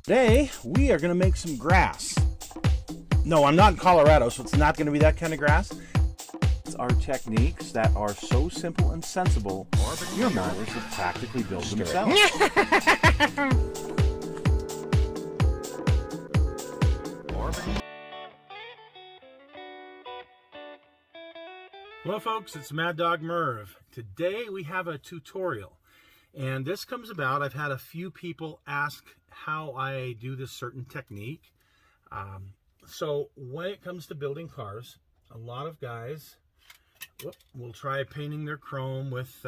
Today, we are going to make some grass. No, I'm not in Colorado, so it's not going to be that kind of grass. It's our techniques that are so simple and sensible, your mothers have practically built themselves. Hello folks, it's Mad Dog Merv. Today we have a tutorial. And this comes about, I've had a few people ask how I do this certain technique. So when it comes to building cars, a lot of guys will try painting their chrome with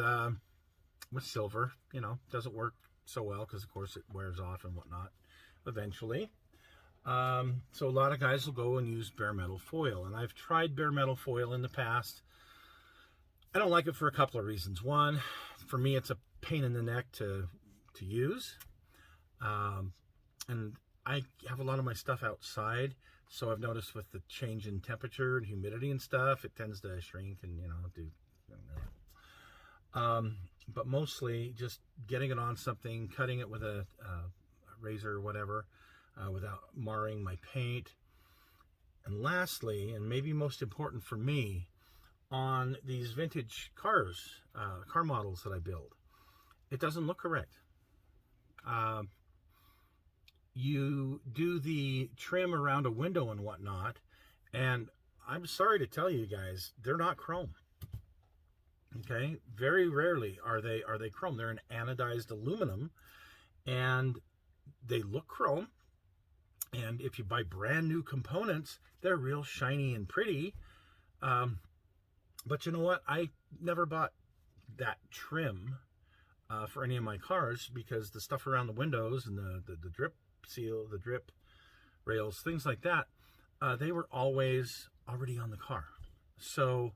silver. You know, doesn't work so well because of course it wears off and whatnot eventually. So a lot of guys will go and use bare metal foil. And I've tried bare metal foil in the past. I don't like it for a couple of reasons. One, for me, it's a pain in the neck to use. And I have a lot of my stuff outside, so I've noticed with the change in temperature and humidity and stuff, it tends to shrink and, you know, do. But mostly just getting it on something, cutting it with a razor or whatever, without marring my paint. And lastly, and maybe most important for me, on these vintage cars, car models that I build, it doesn't look correct. You do the trim around a window and whatnot, and I'm sorry to tell you guys, they're not chrome. Okay, very rarely are they chrome. They're an anodized aluminum, and they look chrome. And if you buy brand new components, they're real shiny and pretty. But you know what? I never bought that trim for any of my cars because the stuff around the windows and the drip seal, the drip rails, things like that, they were always already on the car. So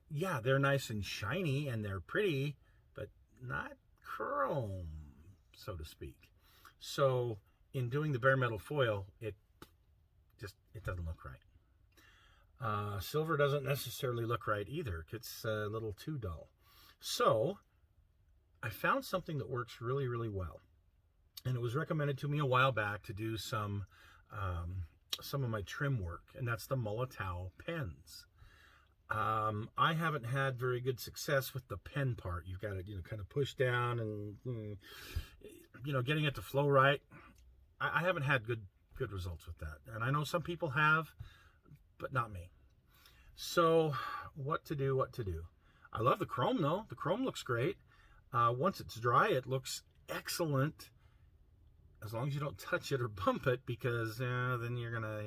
yeah, they're nice and shiny and they're pretty, but not chrome, so to speak. So in doing the bare metal foil, it doesn't look right. Silver doesn't necessarily look right either. It's a little too dull. So I found something that works really, really well. And it was recommended to me a while back to do some of my trim work, and that's the Molotow Pens. I haven't had very good success with the pen part. You've got to, kind of push down and, getting it to flow right. I haven't had good results with that. And I know some people have, but not me. So what to do? I love the chrome though. The chrome looks great. Once it's dry, it looks excellent, as long as you don't touch it or bump it, because then you're gonna,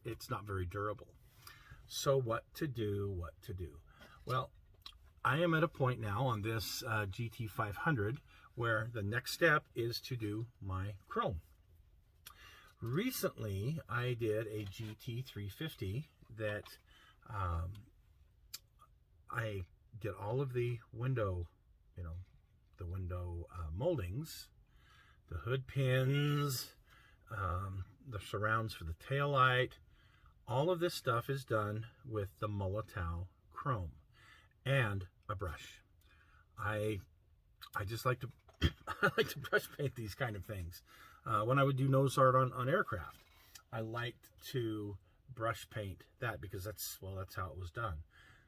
it's not very durable. So what to do? Well, I am at a point now on this GT500 where the next step is to do my chrome. Recently, I did a GT350 that I did all of the window, moldings, the hood pins, the surrounds for the tail light. All of this stuff is done with the Molotow chrome and a brush. I just like to I like to brush paint these kind of things. When I would do nose art on aircraft, I liked to brush paint that because that's how it was done.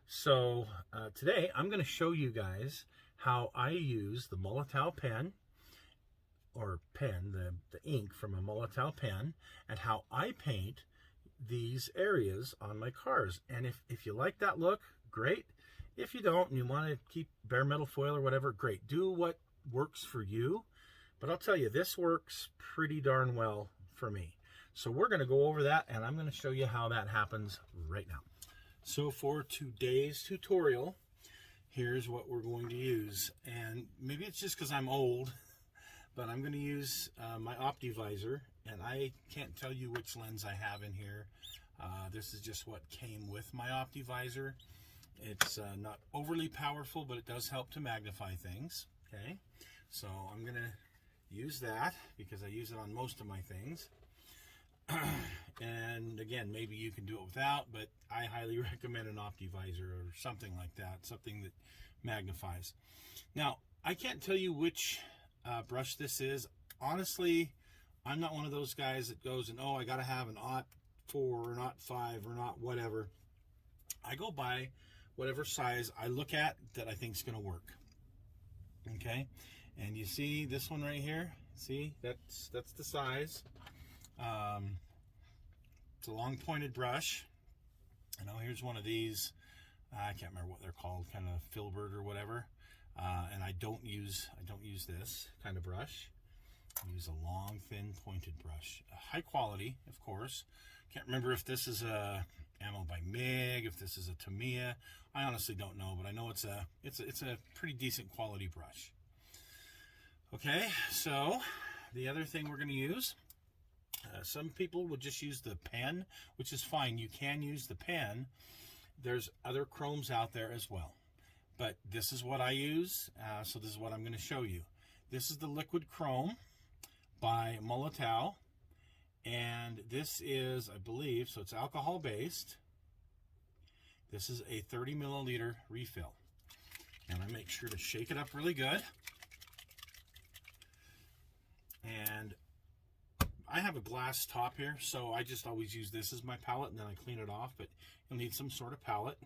So today I'm going to show you guys how I use the Molotow pen, the ink from a Molotow pen, and how I paint these areas on my cars. And if you like that look, great. If you don't and you want to keep bare metal foil or whatever, great. Do what works for you. But I'll tell you, this works pretty darn well for me. So we're going to go over that, and I'm going to show you how that happens right now. So for today's tutorial, here's what we're going to use. And maybe it's just because I'm old, but I'm going to use my OptiVisor, and I can't tell you which lens I have in here. This is just what came with my OptiVisor. It's not overly powerful, but it does help to magnify things. Okay, so I'm going to use that because I use it on most of my things. And again, maybe you can do it without, but I highly recommend an OptiVisor or something like that, something that magnifies. Now, I can't tell you which brush this is. Honestly, I'm not one of those guys that goes and, oh, I got to have an aught 4 or an aught 5 or an aught whatever. I go by whatever size I look at that I think is going to work. Okay, and you see this one right here? See, that's the size. It's a long pointed brush. I know here's one of these. I can't remember what they're called, kind of filbert or whatever. And I don't use this kind of brush. I use a long, thin, pointed brush. High quality, of course. Can't remember if this is a Ammo by MIG, if this is a Tamiya. I honestly don't know, but I know it's a pretty decent quality brush. Okay, so the other thing we're going to use, some people would just use the pen, which is fine. You can use the pen. There's other chromes out there as well, but this is what I use, so this is what I'm going to show you. This is the liquid chrome by Molotow, and this is, I believe, so it's alcohol based. This is a 30 milliliter refill, and I make sure to shake it up really good. And I have a glass top here, so I just always use this as my palette, and then I clean it off. But you'll need some sort of palette,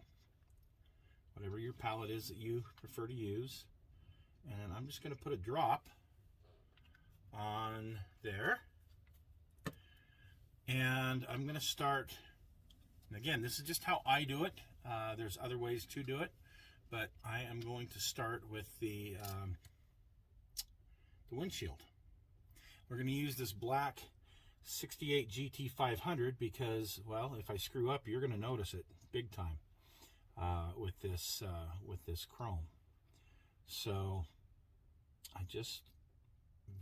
whatever your palette is that you prefer to use. And I'm just going to put a drop on there, and I'm going to start. And again, this is just how I do it. There's other ways to do it, but I am going to start with the Windshield. We're going to use this black 68 GT 500 because, well, if I screw up, you're going to notice it big time with this chrome. So I just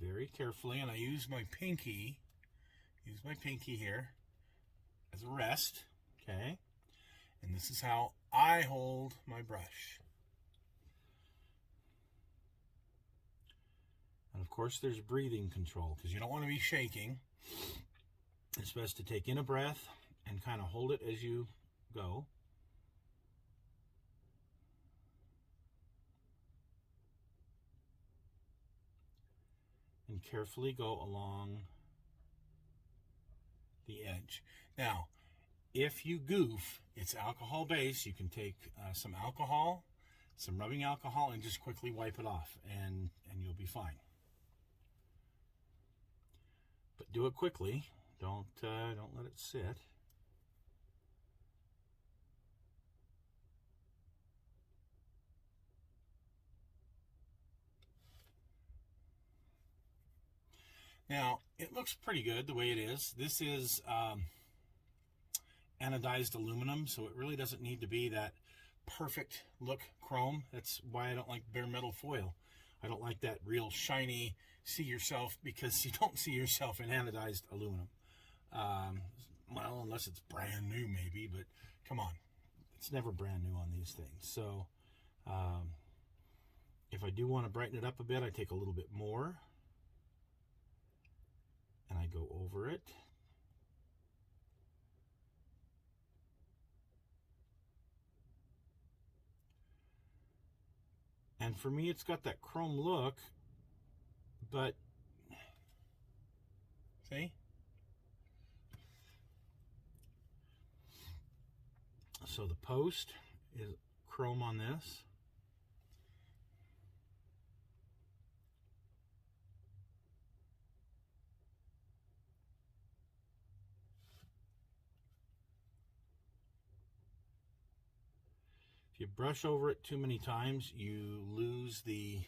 very carefully, and I use my pinky here as a rest, okay? And this is how I hold my brush. And of course, there's breathing control because you don't want to be shaking. It's best to take in a breath and kind of hold it as you go. And carefully go along the edge. Now, if you goof, it's alcohol based. You can take some alcohol, some rubbing alcohol, and just quickly wipe it off, and you'll be fine. But do it quickly. Don't let it sit. Now, it looks pretty good the way it is. This is anodized aluminum, so it really doesn't need to be that perfect look chrome. That's why I don't like bare metal foil. I don't like that real shiny see yourself, because you don't see yourself in anodized aluminum. Well, unless it's brand new maybe, but come on. It's never brand new on these things. So if I do want to brighten it up a bit, I take a little bit more and I go over it. And for me, it's got that chrome look, but see? So the post is chrome on this. If you brush over it too many times, you lose the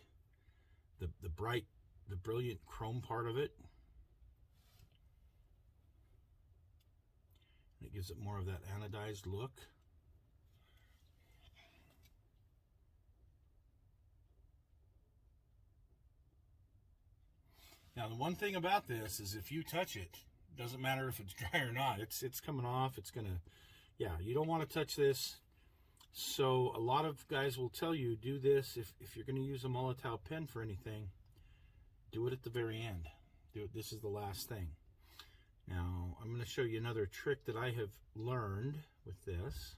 brilliant chrome part of it. It gives it more of that anodized look. Now, the one thing about this is if you touch it, doesn't matter if it's dry or not, it's coming off. It's gonna, yeah, you don't want to touch this. So a lot of guys will tell you, do this if you're going to use a Molotow pen for anything, do it at the very end. Do it. This is the last thing. Now, I'm going to show you another trick that I have learned with this.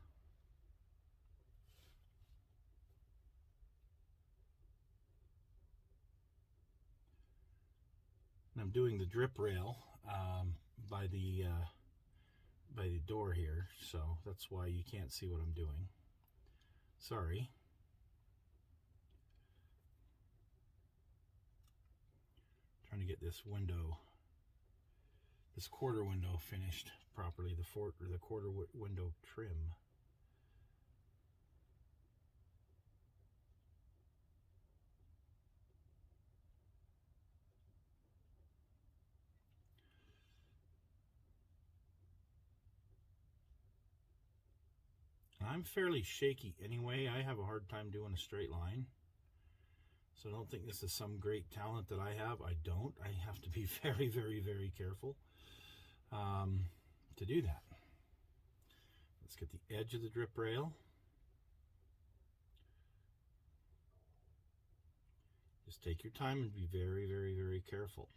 And I'm doing the drip rail by the door here, so that's why you can't see what I'm doing. Sorry. Trying to get this window, this quarter window finished properly, the quarter window trim. I'm fairly shaky anyway. I have a hard time doing a straight line. So don't think this is some great talent that I have. I don't. I have to be very, very, very careful to do that. Let's get the edge of the drip rail. Just take your time and be very, very, very careful.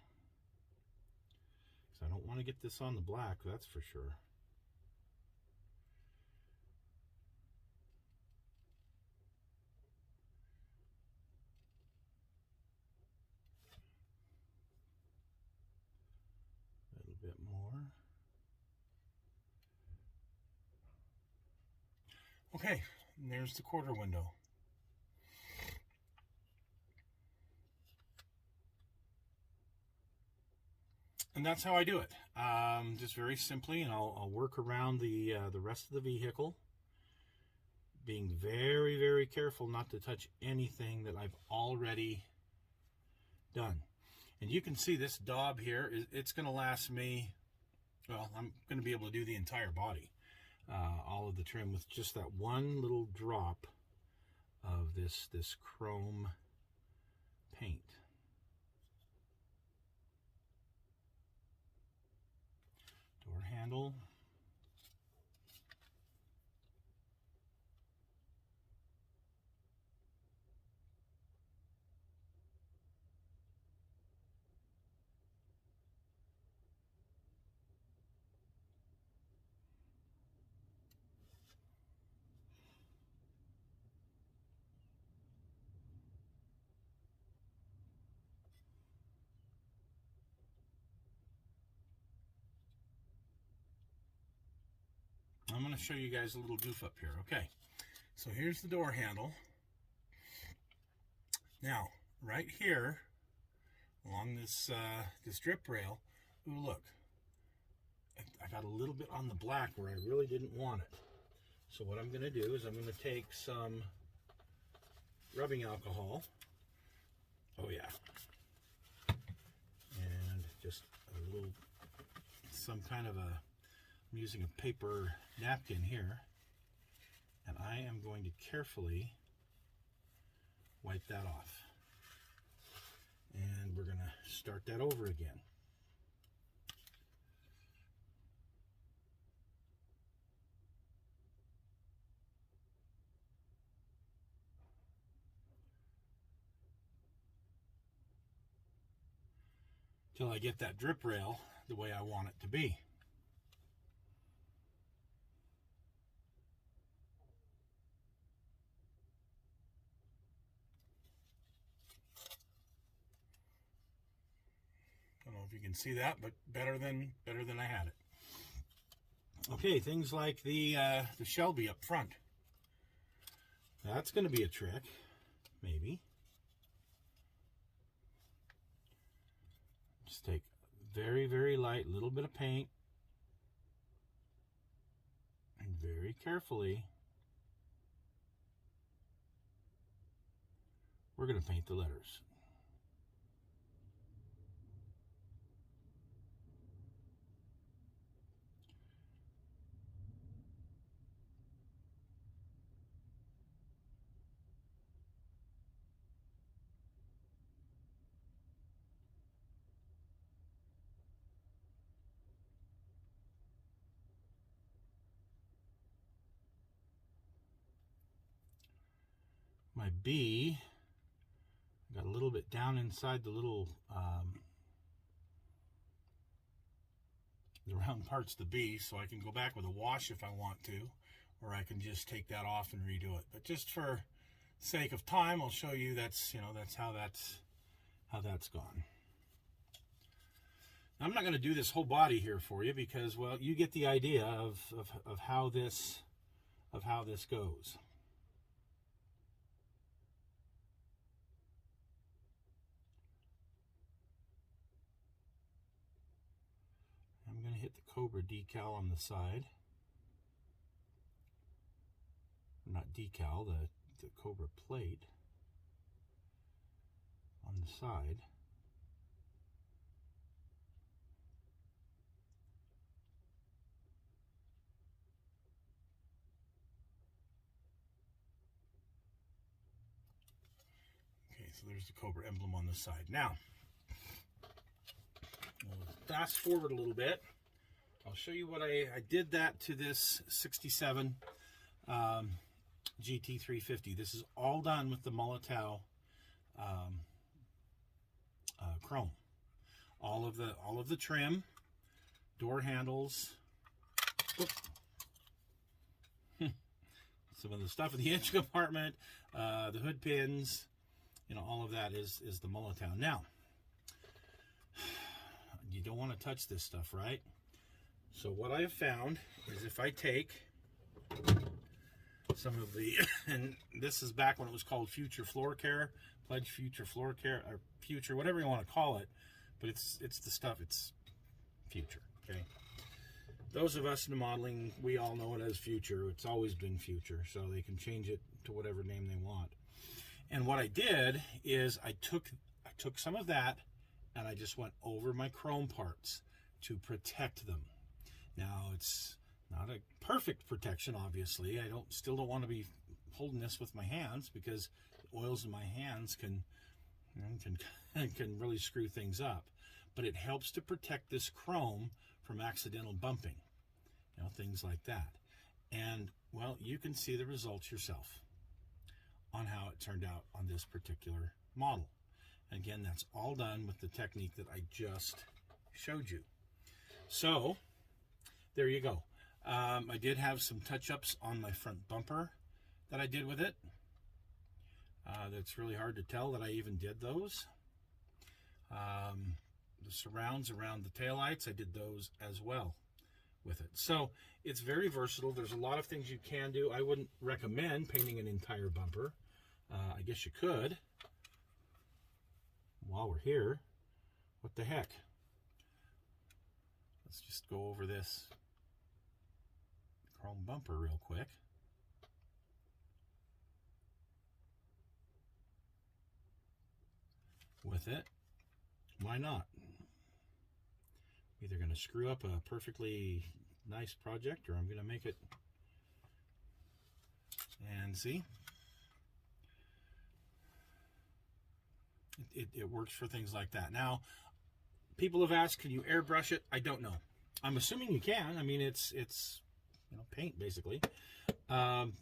Because I don't want to get this on the black, that's for sure. A little bit more. Okay, and there's the quarter window. And that's how I do it. Just very simply, and I'll work around the rest of the vehicle, being very, very careful not to touch anything that I've already done. And you can see this daub here, it's going to last me, well, I'm going to be able to do the entire body, all of the trim with just that one little drop of this chrome paint. Door handle. I'm going to show you guys a little goof up here. Okay, so here's the door handle. Now, right here, along this this drip rail, ooh, look, I got a little bit on the black where I really didn't want it. So what I'm going to do is I'm going to take some rubbing alcohol. Oh yeah. And just a little, some kind of a, I'm using a paper napkin here, and I am going to carefully wipe that off. And we're going to start that over again. Till I get that drip rail the way I want it to be. I don't know if you can see that, but better than I had it. Okay, things like the Shelby up front. That's going to be a trick, maybe. Just take very, very light, little bit of paint, and very carefully, we're going to paint the letters. My B, got a little bit down inside the little, the round parts of the B, so I can go back with a wash if I want to, or I can just take that off and redo it. But just for sake of time, I'll show you that's, you know, that's how that's gone. I'm not going to do this whole body here for you because, well, you get the idea of how this goes. I'm going to hit the Cobra decal on the side. Not decal, the Cobra plate on the side. Okay, so there's the Cobra emblem on the side. Now, we'll fast forward a little bit. I'll show you what I did that to this 67 GT350. This is all done with the Molotow chrome. All of the trim, door handles, some of the stuff in the engine compartment, the hood pins, you know, all of that is the Molotow. Now, you don't want to touch this stuff, right? So what I have found is if I take some of the, and this is back when it was called Future Floor Care, Pledge Future Floor Care, or Future, whatever you want to call it, but it's the stuff, it's Future, okay? Those of us in the modeling, we all know it as Future. It's always been Future, so they can change it to whatever name they want. And what I did is I took some of that and I just went over my chrome parts to protect them. Now, it's not a perfect protection, obviously. I still don't want to be holding this with my hands because the oils in my hands can really screw things up. But it helps to protect this chrome from accidental bumping, you know, things like that. And, well, you can see the results yourself on how it turned out on this particular model. Again, that's all done with the technique that I just showed you. So, there you go. I did have some touch-ups on my front bumper that I did with it. That's really hard to tell that I even did those. The surrounds around the taillights, I did those as well with it. So it's very versatile. There's a lot of things you can do. I wouldn't recommend painting an entire bumper. I guess you could. While we're here, what the heck? Let's just go over this chrome bumper real quick. With it, why not? Either going to screw up a perfectly nice project or I'm going to make it, and see, it works for things like that. Now, people have asked, can you airbrush it? I don't know. I'm assuming you can. I mean, it's you know, paint basically, and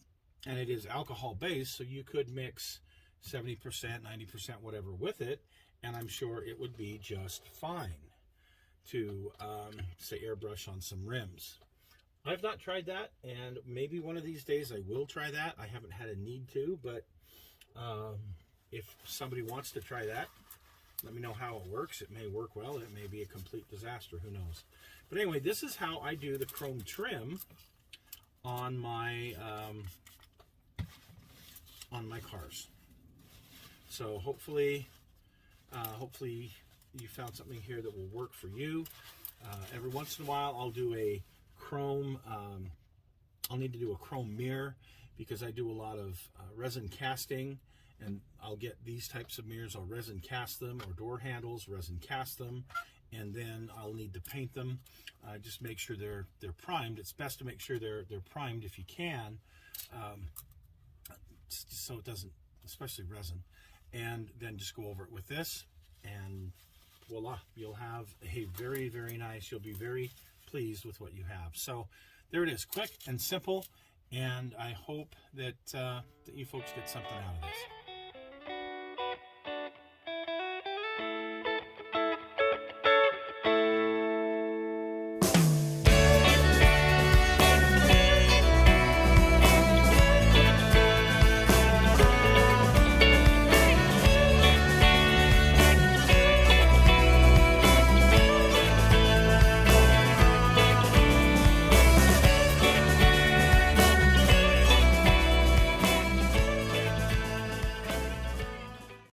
it is alcohol based, so you could mix 70%, 90%, whatever with it, and I'm sure it would be just fine to say airbrush on some rims. I've not tried that, and maybe one of these days I will try that. I haven't had a need to, but if somebody wants to try that, let me know how it works. It may work well. It may be a complete disaster. Who knows? But anyway, this is how I do the chrome trim on my cars. So hopefully you found something here that will work for you. Every once in a while, I'll do a chrome. I'll need to do a chrome mirror because I do a lot of resin casting, and I'll get these types of mirrors. I'll resin cast them, or door handles, resin cast them, and then I'll need to paint them. Just make sure they're primed. It's best to make sure they're primed if you can, so it doesn't, especially resin. And then just go over it with this, and voila, you'll have a very, very nice, you'll be very pleased with what you have. So there it is, quick and simple, and I hope that, that you folks get something out of this.